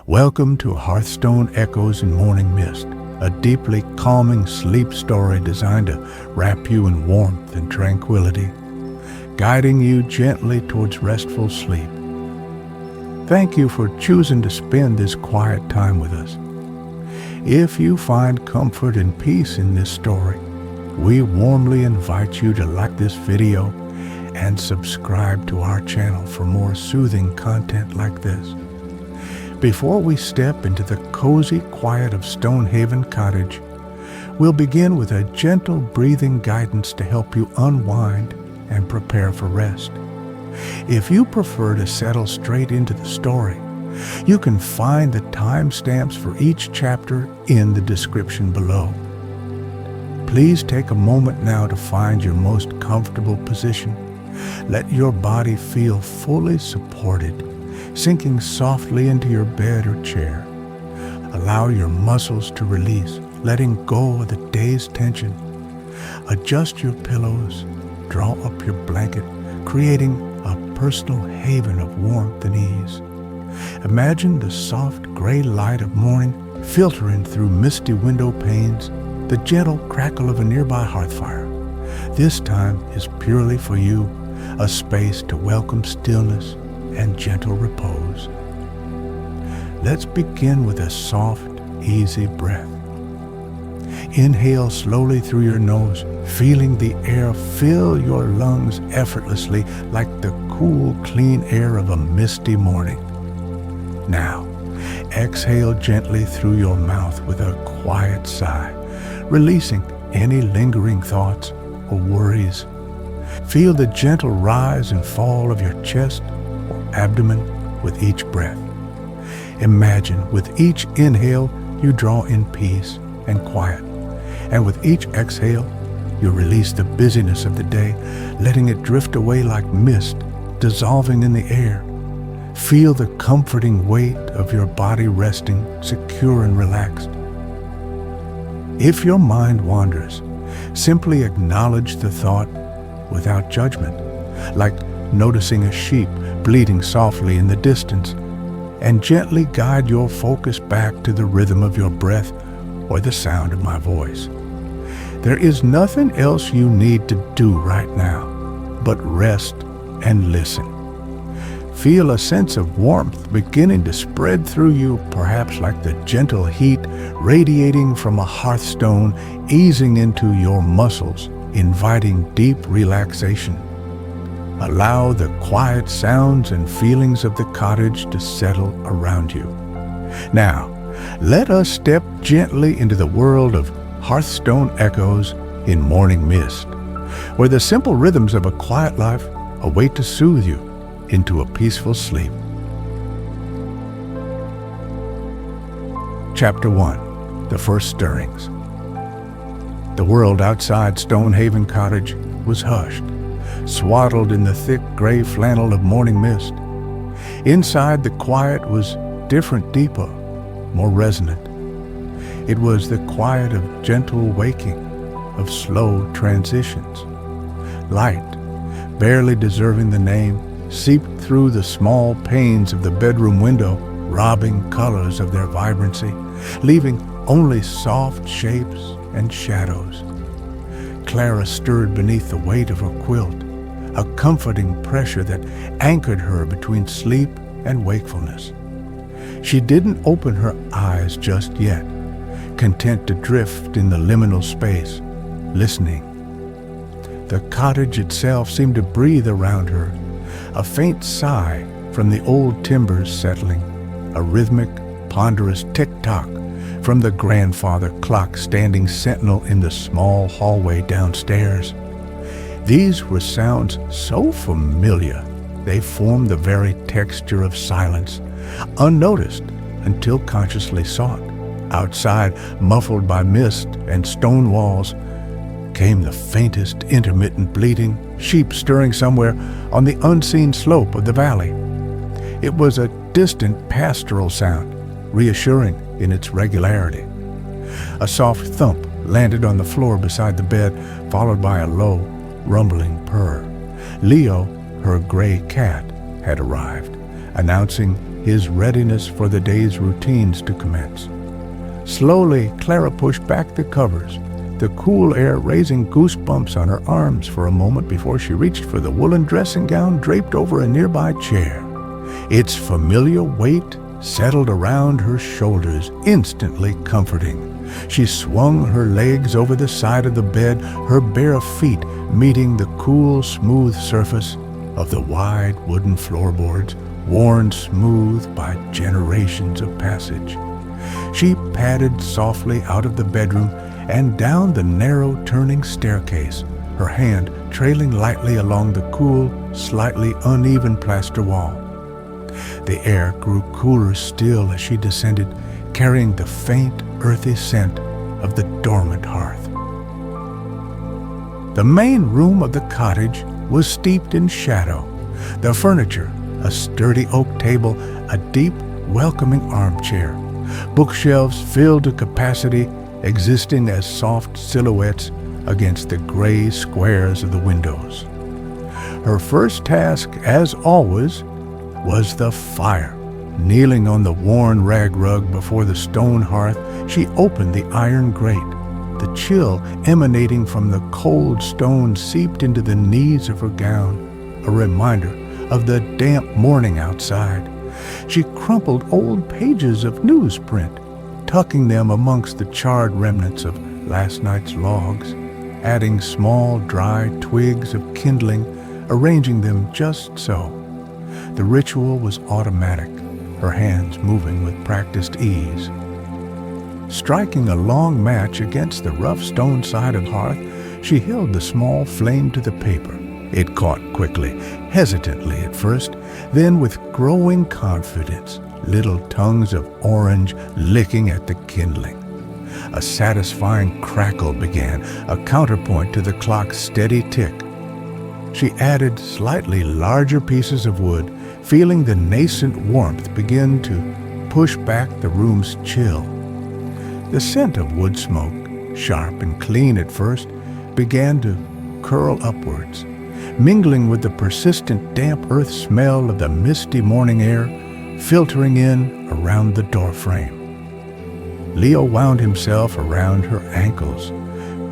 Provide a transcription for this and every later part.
Welcome to Hearthstone Echoes and Morning Mist, a deeply calming sleep story designed to wrap you in warmth and tranquility, guiding you gently towards restful sleep. Thank you for choosing to spend this quiet time with us. If you find comfort and peace in this story, we warmly invite you to like this video and subscribe to our channel for more soothing content like this. Before we step into the cozy quiet of Stonehaven Cottage, we'll begin with a gentle breathing guidance to help you unwind and prepare for rest. If you prefer to settle straight into the story, you can find the timestamps for each chapter in the description below. Please take a moment now to find your most comfortable position. Let your body feel fully supported, sinking softly into your bed or chair. Allow your muscles to release, letting go of the day's tension. Adjust your pillows, draw up your blanket, creating a personal haven of warmth and ease. Imagine the soft gray light of morning filtering through misty window panes, the gentle crackle of a nearby hearth fire. This time is purely for you, a space to welcome stillness and gentle repose. Let's begin with a soft, easy breath. Inhale slowly through your nose, feeling the air fill your lungs effortlessly like the cool, clean air of a misty morning. Now, exhale gently through your mouth with a quiet sigh, releasing any lingering thoughts or worries. Feel the gentle rise and fall of your chest or abdomen with each breath. Imagine with each inhale you draw in peace and quiet, and with each exhale you release the busyness of the day, letting it drift away like mist, dissolving in the air. Feel the comforting weight of your body resting, secure and relaxed. If your mind wanders, simply acknowledge the thought without judgment, like noticing a sheep bleating softly in the distance, and gently guide your focus back to the rhythm of your breath or the sound of my voice. There is nothing else you need to do right now but rest and listen. Feel a sense of warmth beginning to spread through you, perhaps like the gentle heat radiating from a hearthstone, easing into your muscles, inviting deep relaxation. Allow the quiet sounds and feelings of the cottage to settle around you. Now, let us step gently into the world of Hearthstone Echoes in Morning Mist, where the simple rhythms of a quiet life await to soothe you into a peaceful sleep. Chapter 1. The First Stirrings. The world outside Stonehaven Cottage was hushed, swaddled in the thick gray flannel of morning mist. Inside, the quiet was different, deeper, more resonant. It was the quiet of gentle waking, of slow transitions. Light, barely deserving the name, seeped through the small panes of the bedroom window, robbing colors of their vibrancy, leaving only soft shapes and shadows. Clara stirred beneath the weight of her quilt, a comforting pressure that anchored her between sleep and wakefulness. She didn't open her eyes just yet, content to drift in the liminal space, listening. The cottage itself seemed to breathe around her, a faint sigh from the old timbers settling, a rhythmic, ponderous tick-tock from the grandfather clock standing sentinel in the small hallway downstairs. These were sounds so familiar, they formed the very texture of silence, unnoticed until consciously sought. Outside, muffled by mist and stone walls, came the faintest intermittent bleating, sheep stirring somewhere on the unseen slope of the valley. It was a distant pastoral sound, reassuring in its regularity. A soft thump landed on the floor beside the bed, followed by a low, rumbling purr. Leo, her gray cat, had arrived, announcing his readiness for the day's routines to commence. Slowly, Clara pushed back the covers, the cool air raising goosebumps on her arms for a moment before she reached for the woolen dressing gown draped over a nearby chair. Its familiar weight settled around her shoulders, instantly comforting. She swung her legs over the side of the bed, her bare feet meeting the cool, smooth surface of the wide wooden floorboards, worn smooth by generations of passage. She padded softly out of the bedroom and down the narrow turning staircase, her hand trailing lightly along the cool, slightly uneven plaster wall. The air grew cooler still as she descended, carrying the faint, earthy scent of the dormant hearth. The main room of the cottage was steeped in shadow. The furniture, a sturdy oak table, a deep, welcoming armchair, bookshelves filled to capacity, existing as soft silhouettes against the gray squares of the windows. Her first task, as always, was the fire. Kneeling on the worn rag rug before the stone hearth, she opened the iron grate. The chill emanating from the cold stone seeped into the knees of her gown, a reminder of the damp morning outside. She crumpled old pages of newsprint, tucking them amongst the charred remnants of last night's logs, adding small dry twigs of kindling, arranging them just so. The ritual was automatic, her hands moving with practiced ease. Striking a long match against the rough stone side of the hearth, she held the small flame to the paper. It caught quickly, hesitantly at first, then with growing confidence, little tongues of orange licking at the kindling. A satisfying crackle began, a counterpoint to the clock's steady tick. She added slightly larger pieces of wood, feeling the nascent warmth begin to push back the room's chill. The scent of wood smoke, sharp and clean at first, began to curl upwards, mingling with the persistent damp earth smell of the misty morning air, filtering in around the doorframe. Leo wound himself around her ankles,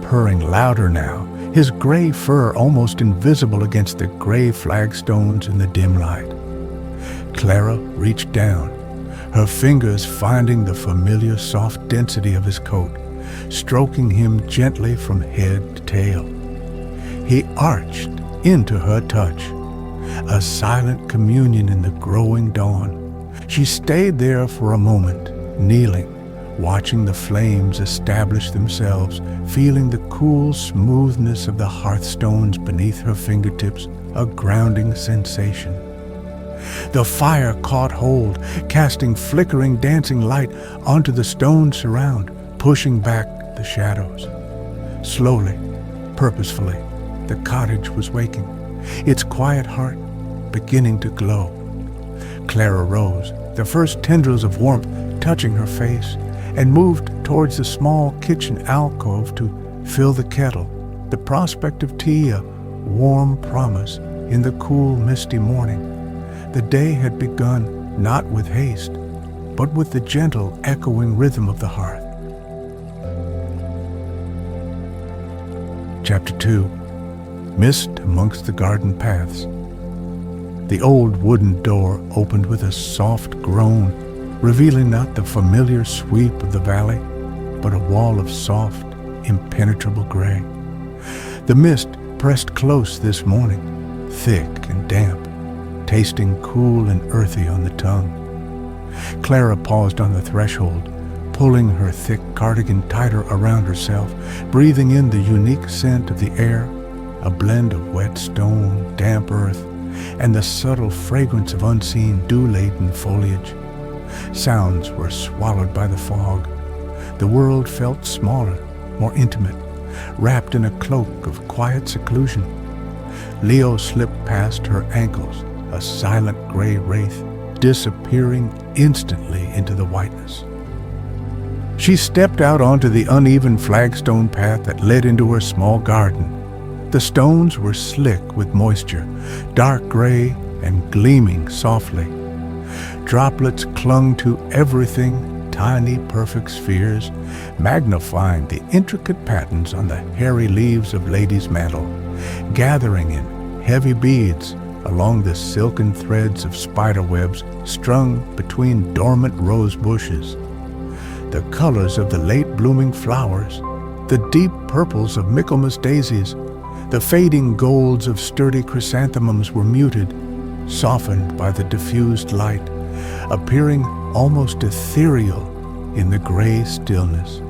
purring louder now, his gray fur almost invisible against the gray flagstones in the dim light. Clara reached down, her fingers finding the familiar soft density of his coat, stroking him gently from head to tail. He arched into her touch, a silent communion in the growing dawn. She stayed there for a moment, kneeling, watching the flames establish themselves, feeling the cool smoothness of the hearthstones beneath her fingertips, a grounding sensation. The fire caught hold, casting flickering, dancing light onto the stone surround, pushing back the shadows. Slowly, purposefully, the cottage was waking, its quiet heart beginning to glow. Clara rose, the first tendrils of warmth touching her face, and moved towards the small kitchen alcove to fill the kettle, the prospect of tea a warm promise in the cool, misty morning. The day had begun not with haste, but with the gentle, echoing rhythm of the hearth. Chapter 2. Mist amongst the garden paths. The old wooden door opened with a soft groan, revealing not the familiar sweep of the valley, but a wall of soft, impenetrable gray. The mist pressed close this morning, thick and damp, tasting cool and earthy on the tongue. Clara paused on the threshold, pulling her thick cardigan tighter around herself, breathing in the unique scent of the air, a blend of wet stone, damp earth, and the subtle fragrance of unseen dew-laden foliage. Sounds were swallowed by the fog. The world felt smaller, more intimate, wrapped in a cloak of quiet seclusion. Leo slipped past her ankles, a silent gray wraith, disappearing instantly into the whiteness. She stepped out onto the uneven flagstone path that led into her small garden. The stones were slick with moisture, dark gray and gleaming softly. droplets clung to everything, tiny perfect spheres, magnifying the intricate patterns on the hairy leaves of Lady's mantle, gathering in heavy beads along the silken threads of spider webs strung between dormant rose bushes. The colors of the late-blooming flowers, the deep purples of Michaelmas daisies, the fading golds of sturdy chrysanthemums were muted, softened by the diffused light, appearing almost ethereal in the gray stillness.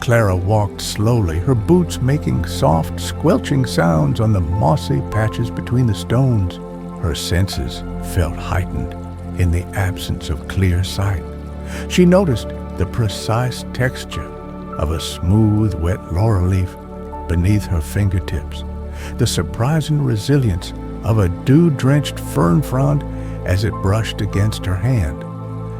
Clara walked slowly, her boots making soft, squelching sounds on the mossy patches between the stones. Her senses felt heightened in the absence of clear sight. She noticed the precise texture of a smooth, wet laurel leaf beneath her fingertips, the surprising resilience of a dew-drenched fern frond as it brushed against her hand.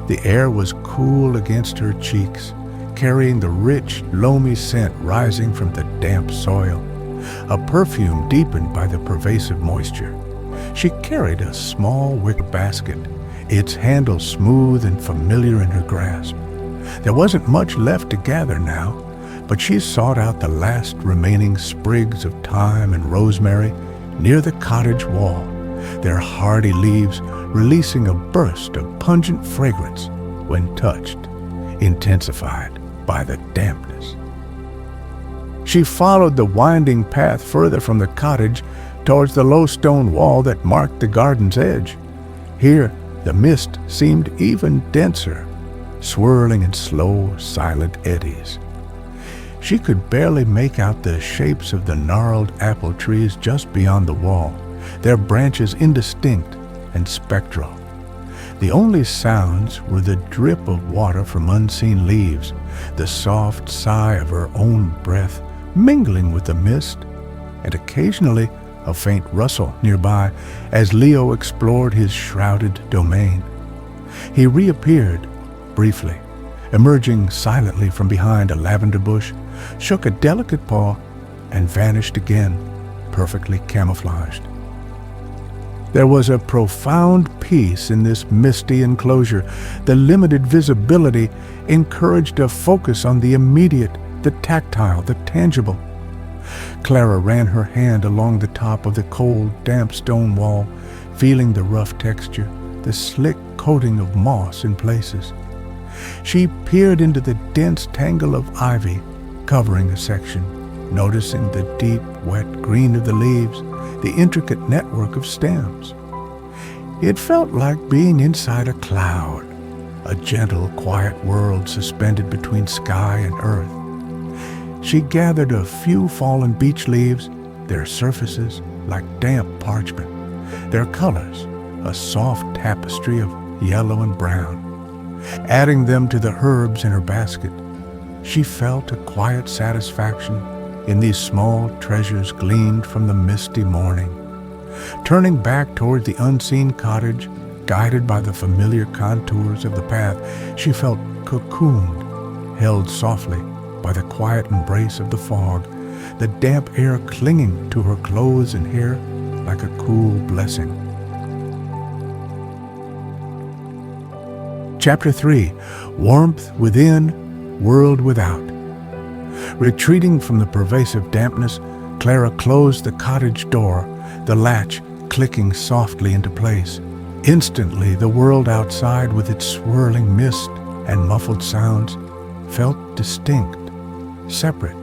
The air was cool against her cheeks, carrying the rich, loamy scent rising from the damp soil, a perfume deepened by the pervasive moisture. She carried a small wicker basket, its handle smooth and familiar in her grasp. There wasn't much left to gather now, but she sought out the last remaining sprigs of thyme and rosemary near the cottage wall, their hardy leaves releasing a burst of pungent fragrance when touched, intensified by the dampness. She followed the winding path further from the cottage towards the low stone wall that marked the garden's edge. Here, the mist seemed even denser, swirling in slow, silent eddies. She could barely make out the shapes of the gnarled apple trees just beyond the wall, their branches indistinct and spectral. The only sounds were the drip of water from unseen leaves, the soft sigh of her own breath mingling with the mist, and occasionally a faint rustle nearby as Leo explored his shrouded domain. He reappeared briefly, emerging silently from behind a lavender bush, shook a delicate paw, and vanished again, perfectly camouflaged. There was a profound peace in this misty enclosure. The limited visibility encouraged a focus on the immediate, the tactile, the tangible. Clara ran her hand along the top of the cold, damp stone wall, feeling the rough texture, the slick coating of moss in places. She peered into the dense tangle of ivy covering a section, noticing the deep, wet green of the leaves, the intricate network of stems. It felt like being inside a cloud, a gentle, quiet world suspended between sky and earth. She gathered a few fallen beech leaves, their surfaces like damp parchment, their colors a soft tapestry of yellow and brown. Adding them to the herbs in her basket, she felt a quiet satisfaction in these small treasures gleaned from the misty morning. Turning back toward the unseen cottage, guided by the familiar contours of the path, she felt cocooned, held softly by the quiet embrace of the fog, the damp air clinging to her clothes and hair like a cool blessing. Chapter 3. Warmth Within, World Without. Retreating from the pervasive dampness, Clara closed the cottage door, the latch clicking softly into place. Instantly, the world outside, with its swirling mist and muffled sounds, felt distinct, separate.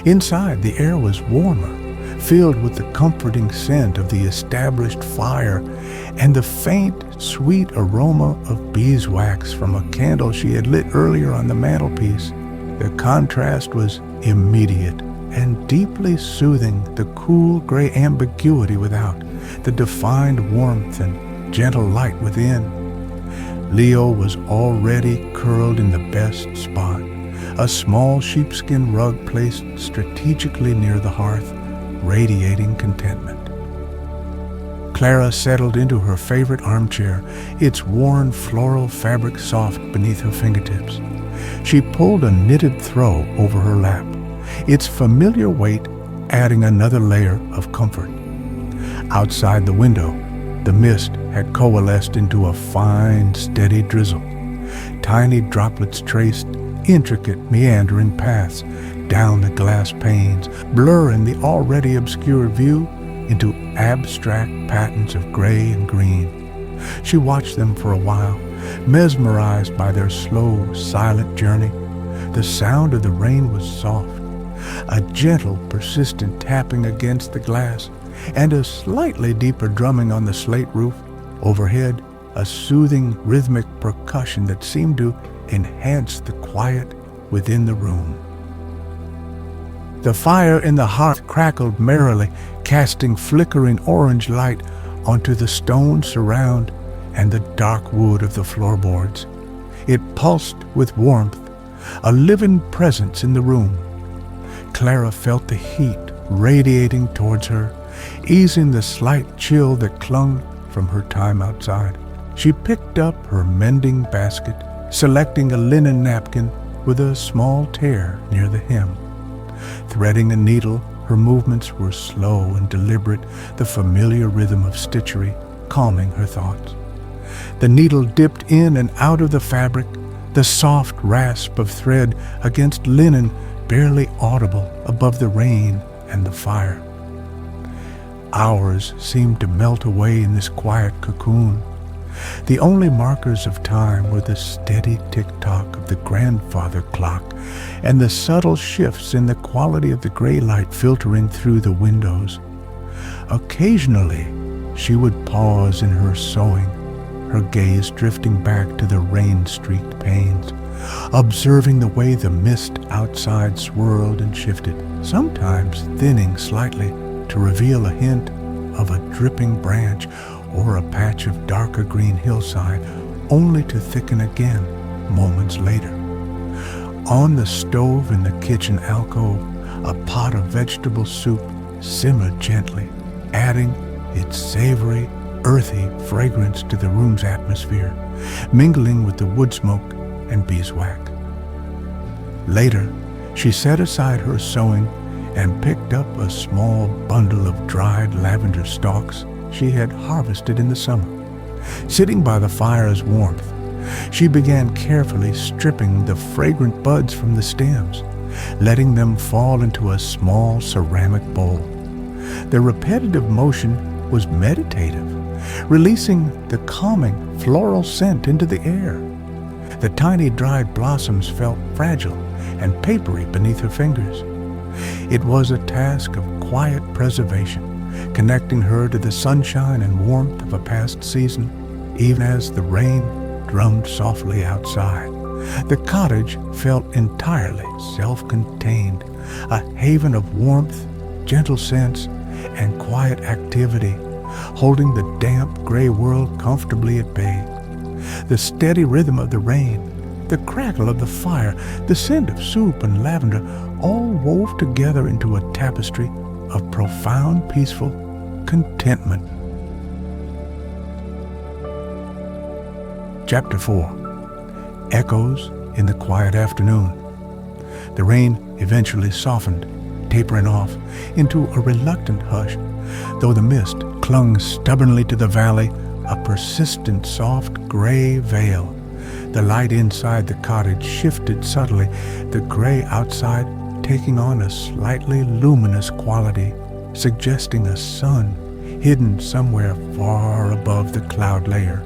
Inside, the air was warmer, filled with the comforting scent of the established fire and the faint, sweet aroma of beeswax from a candle she had lit earlier on the mantelpiece. The contrast was immediate and deeply soothing, the cool gray ambiguity without, the defined warmth and gentle light within. Leo was already curled in the best spot, a small sheepskin rug placed strategically near the hearth, radiating contentment. Clara settled into her favorite armchair, its worn floral fabric soft beneath her fingertips. She pulled a knitted throw over her lap, its familiar weight adding another layer of comfort. Outside the window, The mist had coalesced into a fine, steady drizzle. Tiny droplets traced intricate, meandering paths down the glass panes, blurring the already obscured view into abstract patterns of gray and green. She watched them for a while, mesmerized by their slow, silent journey. The sound of the rain was soft, a gentle, persistent tapping against the glass, and a slightly deeper drumming on the slate roof. Overhead, a soothing, rhythmic percussion that seemed to enhance the quiet within the room. The fire in the hearth crackled merrily, casting flickering orange light onto the stone surround and the dark wood of the floorboards. It pulsed with warmth, a living presence in the room. Clara felt the heat radiating towards her, easing the slight chill that clung from her time outside. She picked up her mending basket, selecting a linen napkin with a small tear near the hem. Threading a needle, her movements were slow and deliberate, the familiar rhythm of stitchery calming her thoughts. The needle dipped in and out of the fabric, the soft rasp of thread against linen barely audible above the rain and the fire. Hours seemed to melt away in this quiet cocoon. The only markers of time were the steady tick-tock of the grandfather clock and the subtle shifts in the quality of the gray light filtering through the windows. Occasionally, she would pause in her sewing, her gaze drifting back to the rain-streaked panes, observing the way the mist outside swirled and shifted, sometimes thinning slightly to reveal a hint of a dripping branch or a patch of darker green hillside, only to thicken again moments later. On the stove in the kitchen alcove, a pot of vegetable soup simmered gently, adding its savory, earthy fragrance to the room's atmosphere, mingling with the wood smoke and beeswax. Later, she set aside her sewing and picked up a small bundle of dried lavender stalks she had harvested in the summer. Sitting by the fire's warmth, she began carefully stripping the fragrant buds from the stems, letting them fall into a small ceramic bowl. The repetitive motion was meditative, releasing the calming floral scent into the air. The tiny dried blossoms felt fragile and papery beneath her fingers. It was a task of quiet preservation, connecting her to the sunshine and warmth of a past season, even as the rain drummed softly outside. The cottage felt entirely self-contained, a haven of warmth, gentle scents, and quiet activity, holding the damp, gray world comfortably at bay. The steady rhythm of the rain, the crackle of the fire, the scent of soup and lavender, all wove together into a tapestry of profound, peaceful contentment. Chapter 4. Echoes in the Quiet Afternoon. The rain eventually softened, tapering off into a reluctant hush, though the mist clung stubbornly to the valley, a persistent soft gray veil. The light inside the cottage shifted subtly, the gray outside taking on a slightly luminous quality, suggesting a sun hidden somewhere far above the cloud layer.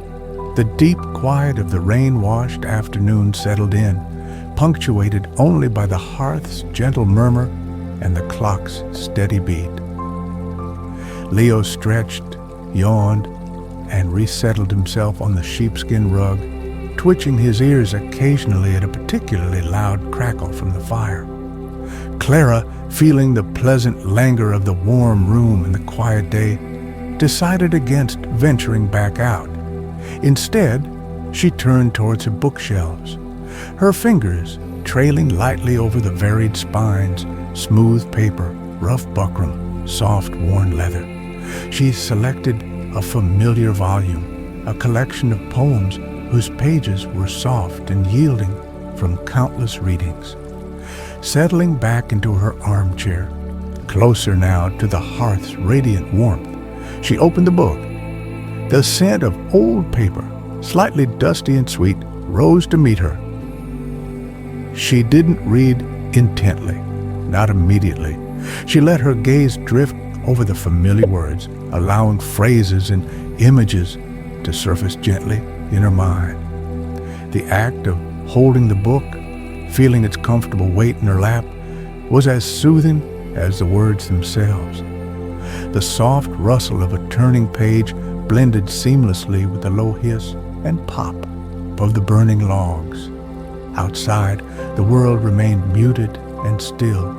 The deep quiet of the rain-washed afternoon settled in, punctuated only by the hearth's gentle murmur and the clock's steady beat. Leo stretched, yawned, and resettled himself on the sheepskin rug, twitching his ears occasionally at a particularly loud crackle from the fire. Clara, feeling the pleasant languor of the warm room and the quiet day, decided against venturing back out. Instead, she turned towards her bookshelves, her fingers trailing lightly over the varied spines, smooth paper, rough buckram, soft worn leather. She selected a familiar volume, a collection of poems whose pages were soft and yielding from countless readings. Settling back into her armchair, closer now to the hearth's radiant warmth, she opened the book. The scent of old paper, slightly dusty and sweet, rose to meet her. She didn't read intently, not immediately. She let her gaze drift over the familiar words, allowing phrases and images to surface gently in her mind. The act of holding the book, feeling its comfortable weight in her lap, was as soothing as the words themselves. The soft rustle of a turning page blended seamlessly with the low hiss and pop of the burning logs. Outside, the world remained muted and still,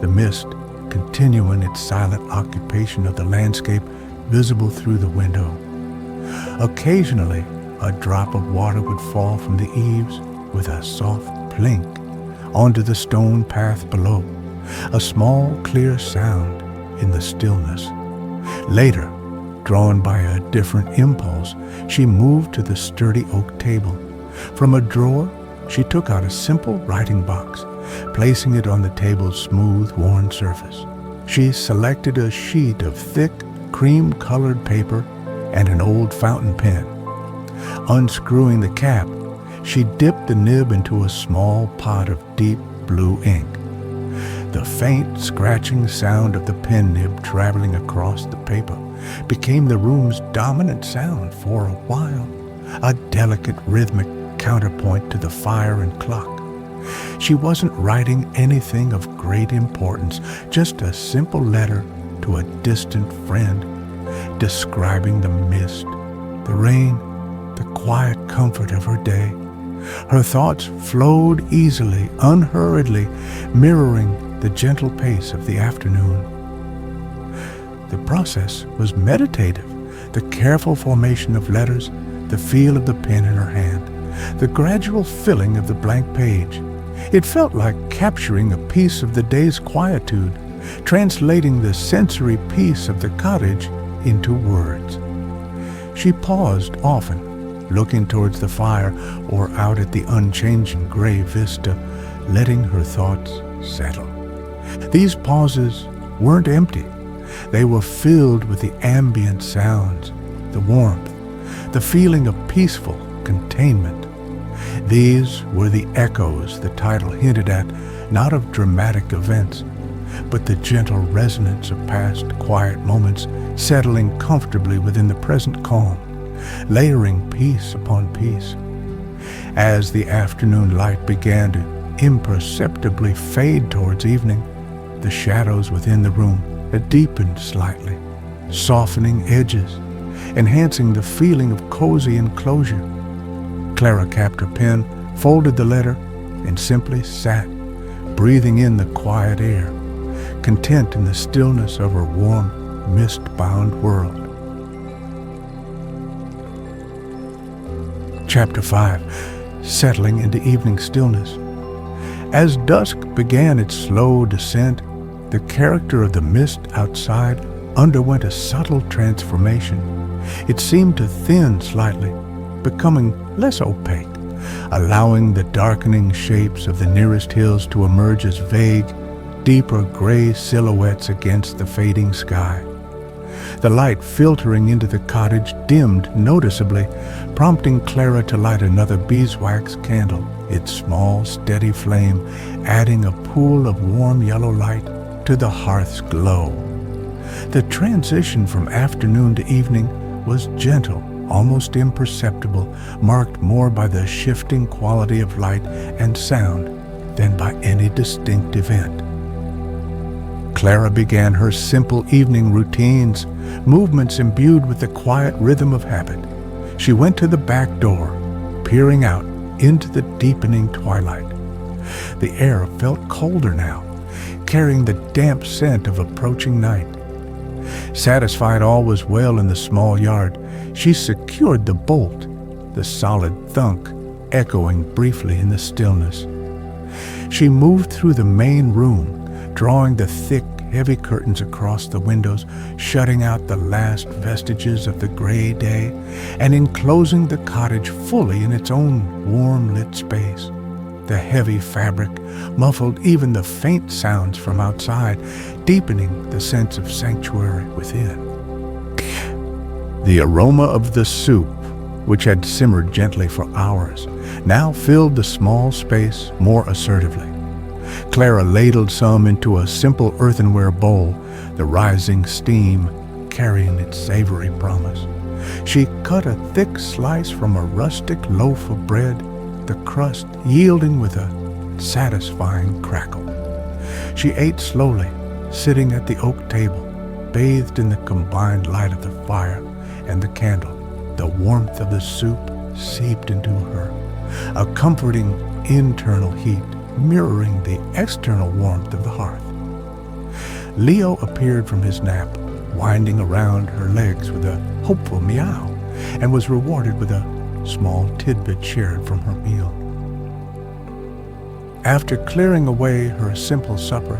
the mist continuing its silent occupation of the landscape visible through the window. Occasionally, a drop of water would fall from the eaves with a soft plink onto the stone path below, a small, clear sound in the stillness. Later, drawn by a different impulse, she moved to the sturdy oak table. From a drawer, she took out a simple writing box, placing it on the table's smooth, worn surface. She selected a sheet of thick, cream-colored paper and an old fountain pen. Unscrewing the cap, she dipped the nib into a small pot of deep blue ink. The faint, scratching sound of the pen nib traveling across the paper became the room's dominant sound for a while, a delicate rhythmic counterpoint to the fire and clock. She wasn't writing anything of great importance, just a simple letter to a distant friend, describing the mist, the rain, the quiet comfort of her day. Her thoughts flowed easily, unhurriedly, mirroring the gentle pace of the afternoon. The process was meditative, the careful formation of letters, the feel of the pen in her hand, the gradual filling of the blank page. It felt like capturing a piece of the day's quietude, translating the sensory peace of the cottage into words. She paused often, looking towards the fire or out at the unchanging gray vista, letting her thoughts settle. These pauses weren't empty. They were filled with the ambient sounds, the warmth, the feeling of peaceful containment. These were the echoes the title hinted at, not of dramatic events, but the gentle resonance of past quiet moments settling comfortably within the present calm, layering piece upon piece. As the afternoon light began to imperceptibly fade towards evening, the shadows within the room had deepened slightly, softening edges, enhancing the feeling of cozy enclosure. Clara capped her pen, folded the letter, and simply sat, breathing in the quiet air, content in the stillness of her warm, mist-bound world. Chapter 5. Settling into evening stillness. As dusk began its slow descent, the character of the mist outside underwent a subtle transformation. It seemed to thin slightly, becoming less opaque, allowing the darkening shapes of the nearest hills to emerge as vague, deeper gray silhouettes against the fading sky. The light filtering into the cottage dimmed noticeably, prompting Clara to light another beeswax candle, its small, steady flame adding a pool of warm yellow light to the hearth's glow. The transition from afternoon to evening was gentle, almost imperceptible, marked more by the shifting quality of light and sound than by any distinct event. Clara began her simple evening routines, movements imbued with the quiet rhythm of habit. She went to the back door, peering out into the deepening twilight. The air felt colder now, carrying the damp scent of approaching night. Satisfied all was well in the small yard, she secured the bolt, the solid thunk echoing briefly in the stillness. She moved through the main room, drawing the thick, heavy curtains across the windows, shutting out the last vestiges of the gray day, and enclosing the cottage fully in its own warm-lit space. The heavy fabric muffled even the faint sounds from outside, deepening the sense of sanctuary within. The aroma of the soup, which had simmered gently for hours, now filled the small space more assertively. Clara ladled some into a simple earthenware bowl, the rising steam carrying its savory promise. She cut a thick slice from a rustic loaf of bread, the crust yielding with a satisfying crackle. She ate slowly, sitting at the oak table, bathed in the combined light of the fire and the candle. The warmth of the soup seeped into her, a comforting internal heat mirroring the external warmth of the hearth. Leo appeared from his nap, winding around her legs with a hopeful meow, and was rewarded with a small tidbit shared from her meal. After clearing away her simple supper,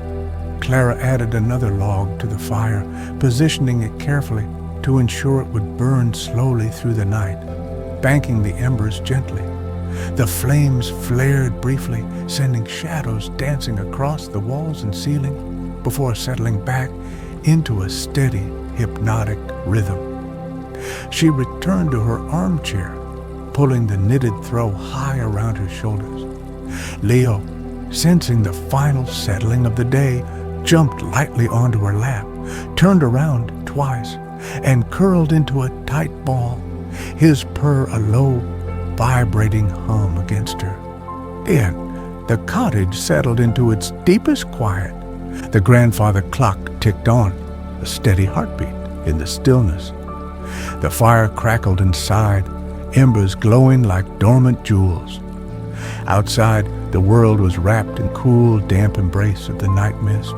Clara added another log to the fire, positioning it carefully to ensure it would burn slowly through the night, banking the embers gently. The flames flared briefly, sending shadows dancing across the walls and ceiling before settling back into a steady, hypnotic rhythm. She returned to her armchair, pulling the knitted throw high around her shoulders. Leo, sensing the final settling of the day, jumped lightly onto her lap, turned around twice, and curled into a tight ball, his purr a low, vibrating hum against her. Then the cottage settled into its deepest quiet. The grandfather clock ticked on, a steady heartbeat in the stillness. The fire crackled inside, embers glowing like dormant jewels. Outside, the world was wrapped in cool, damp embrace of the night mist.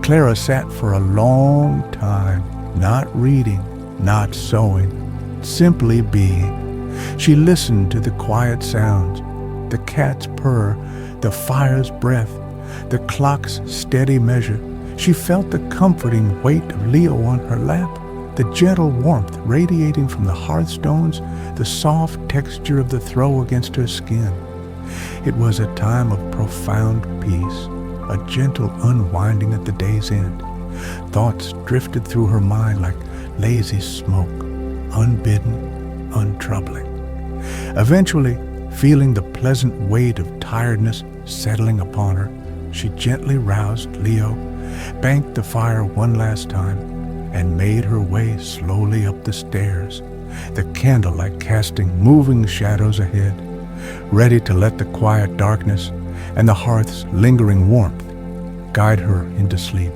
Clara sat for a long time, not reading, not sewing, simply being. She listened to the quiet sounds, the cat's purr, the fire's breath, the clock's steady measure. She felt the comforting weight of Leo on her lap, the gentle warmth radiating from the hearthstones, the soft texture of the throw against her skin. It was a time of profound peace, a gentle unwinding at the day's end. Thoughts drifted through her mind like lazy smoke, unbidden, untroubling. Eventually, feeling the pleasant weight of tiredness settling upon her, she gently roused Leo, banked the fire one last time, and made her way slowly up the stairs, the candlelight casting moving shadows ahead, ready to let the quiet darkness and the hearth's lingering warmth guide her into sleep.